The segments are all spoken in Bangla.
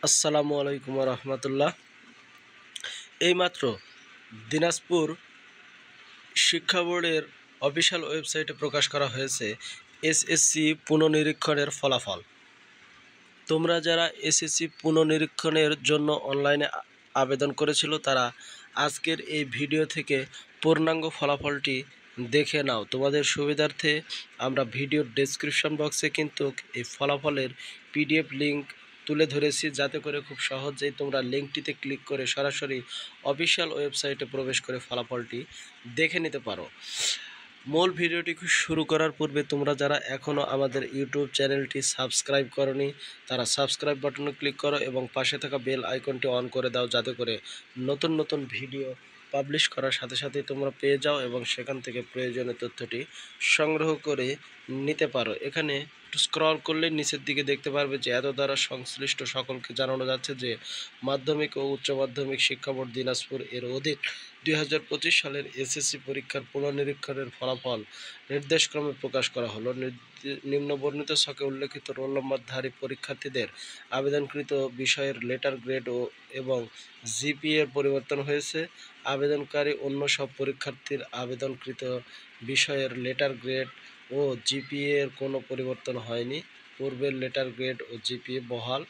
আসসালামু আলাইকুম রহমতুল্লাহ। এইমাত্র দিনাজপুর শিক্ষা বোর্ডের অফিসিয়াল ওয়েবসাইটে প্রকাশ করা হয়েছে এসএসসি পুনঃনিরীক্ষণের ফলাফল। তোমরা যারা এসএসসি পুনঃনিরীক্ষণের জন্য অনলাইনে আবেদন করেছিল তারা আজকের এই ভিডিও থেকে পূর্ণাঙ্গ ফলাফলটি দেখে নাও। তোমাদের সুবিধার্থে আমরা ভিডিওর ডেসক্রিপশন বক্সে কিন্তু এই ফলাফলের পিডিএফ লিঙ্ক তুলে ধরেছি, যাতে করে খুব সহজেই তোমরা লিঙ্কটিতে ক্লিক করে সরাসরি অফিসিয়াল ওয়েবসাইটে প্রবেশ করে ফলাফলটি দেখে নিতে পারো। মূল ভিডিওটি শুরু করার পূর্বে তোমরা যারা এখনও আমাদের ইউটিউব চ্যানেলটি সাবস্ক্রাইব করনি তারা সাবস্ক্রাইব বাটনে ক্লিক করো এবং পাশে থাকা বেল আইকনটি অন করে দাও, যাতে করে নতুন নতুন ভিডিও পাবলিশ করার সাথে সাথে তোমরা পেয়ে যাও এবং সেখান থেকে প্রয়োজনীয় তথ্যটি সংগ্রহ করে নিতে পারো। এখানে একটু স্ক্রল করলে নিচের দিকে দেখতে পারবে যে এত দ্বারা সংশ্লিষ্ট সকলকে জানানো যাচ্ছে যে মাধ্যমিক ও উচ্চ মাধ্যমিক শিক্ষা বোর্ড দিনাজপুর এর অধীন 2025 সালের এসএসসি পরীক্ষার পুনঃনিরীক্ষণের ফলাফল নির্দেশক্রমে প্রকাশ করা হলো। নিম্নবর্ণিত ছকে উল্লেখিত রোল নম্বরধারী পরীক্ষার্থীদের আবেদনকৃত বিষয়ের লেটার গ্রেড এবং জিপিএর পরিবর্তন হয়েছে। আবেদনকারী অন্য সব পরীক্ষার্থীর আবেদনকৃত বিষয়ের লেটার গ্রেড ও জিপিএ এর কোনো পরিবর্তন হয়নি। পূর্বের লেটার গ্রেড ও জিপিএ বহাল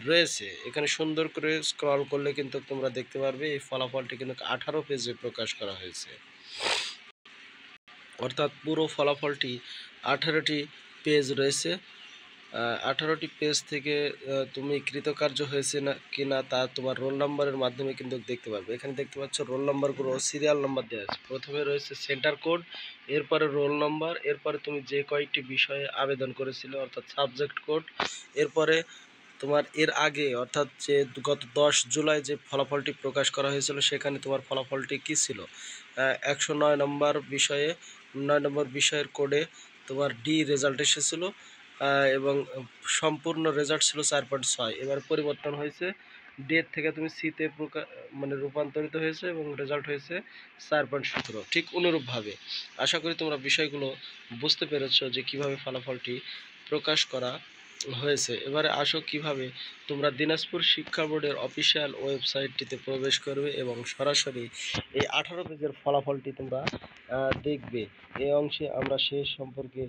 রয়েছে। এখানে সুন্দর করে স্ক্রল করলে কিন্তু তোমরা দেখতে পারবে এই ফলাফলটি কিন্তু 18 পেজে প্রকাশ করা হয়েছে, অর্থাৎ পুরো ফলাফলটি 18টি পেজ রয়েছে। 18টি পেজ থেকে তুমি কৃতকার্য হয়েছে না কিনা তা তোমার রোল নাম্বারের মাধ্যমে কিন্তু দেখতে পারবে। এখানে দেখতে পাচ্ছ রোল নাম্বারগুলো সিরিয়াল নাম্বার দেওয়া আছে। প্রথমে রয়েছে সেন্টার কোড, এরপরে রোল নাম্বার, এরপরে তুমি যে কয়টি বিষয়ে আবেদন করেছিলে অর্থাৎ সাবজেক্ট কোড, এরপরে তোমার এর আগে অর্থাৎ যে গত 10 জুলাই যে ফলাফলটি প্রকাশ করা হয়েছিল সেখানে তোমার ফলাফলটি কী ছিল। 109 নম্বর বিষয়ে 9 নম্বর বিষয়ের কোডে তোমার ডি রেজাল্ট এসেছিলো এবং সম্পূর্ণ রেজাল্ট ছিল 4.6। এবার পরিবর্তন হয়েছে, ডের থেকে তুমি সিতে রূপান্তরিত হয়েছে এবং রেজাল্ট হয়েছে 4.17। ঠিক অনুরূপভাবে আশা করি তোমরা বিষয়গুলো বুঝতে পেরেছো যে কিভাবে ফলাফলটি প্রকাশ করা হয়েছে। এবারে আসো কিভাবে তোমরা দিনাজপুর শিক্ষা বোর্ডের অফিসিয়াল ওয়েবসাইটটিতে প্রবেশ করবে এবং সরাসরি এই 18 পেজের ফলাফলটি তোমরা দেখবে। এই অংশে আমরা সে সম্পর্কে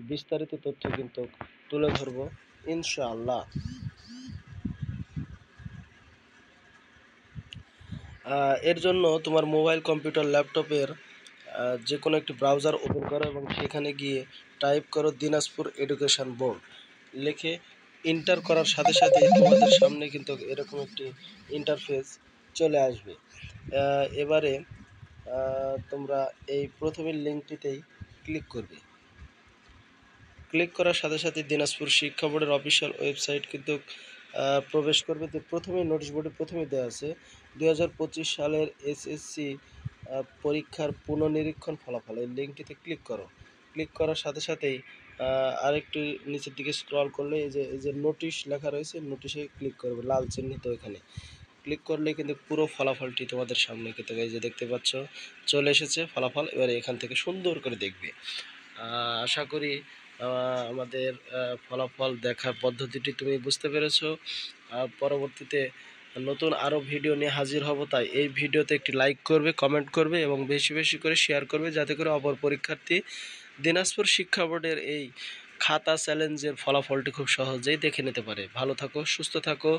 বিস্তারিত তথ্য কিন্তু তুলে ধরবো ইনশাআল্লাহ। এর জন্য তোমার মোবাইল, কম্পিউটার, ল্যাপটপের যে কোনো একটি ব্রাউজার ওপেন করো এবং সেখানে গিয়ে টাইপ করো দিনাজপুর এডুকেশন বোর্ড লিখে এন্টার করার সাথে সাথে তোমাদের সামনে কিন্তু এরকম একটি ইন্টারফেস চলে আসবে। এবারে তোমরা এই প্রথমের লিঙ্কটিতেই ক্লিক করবে। ক্লিক করার সাথে সাথে দিনাজপুর শিক্ষা বোর্ডের অফিসিয়াল ওয়েবসাইট কিন্তু প্রবেশ করবে। তো প্রথমেই নোটিশ বোর্ডে প্রথমে দেওয়া আছে 2025 সালের এসএসসি পরীক্ষার পুনঃনিরীক্ষণ ফলাফল। এই লিঙ্কটিতে ক্লিক করো। ক্লিক করার সাথে সাথেই আরেকটু নিচের দিকে স্ক্রল করলে এই যে নোটিশ লেখা রয়েছে, নোটিশে ক্লিক করবে, লাল চিহ্নিত। এখানে ক্লিক করলে কিন্তু পুরো ফলাফলটি তোমাদের সামনে কিন্তু এই যে দেখতে পাচ্ছ চলে এসেছে ফলাফল। এবারে এখান থেকে সুন্দর করে দেখবে। আশা করি আমাদের ফলাফল দেখার পদ্ধতিটি তুমি বুঝতে পেরেছো। পরবর্তীতে নতুন আরও ভিডিও নিয়ে হাজির হব, তাই এই ভিডিওতে একটি লাইক করবে, কমেন্ট করবে এবং বেশি বেশি করে শেয়ার করবে, যাতে করে অপর পরীক্ষার্থী দিনাজপুর শিক্ষা বোর্ডের এই খাতা চ্যালেঞ্জের ফলাফলটি খুব সহজেই দেখে নিতে পারে। ভালো থাকো, সুস্থ থাকো।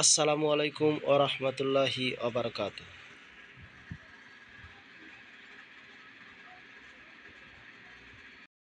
আসসালামু আলাইকুম ওয়া রাহমাতুল্লাহি ওয়া বারাকাতুহু।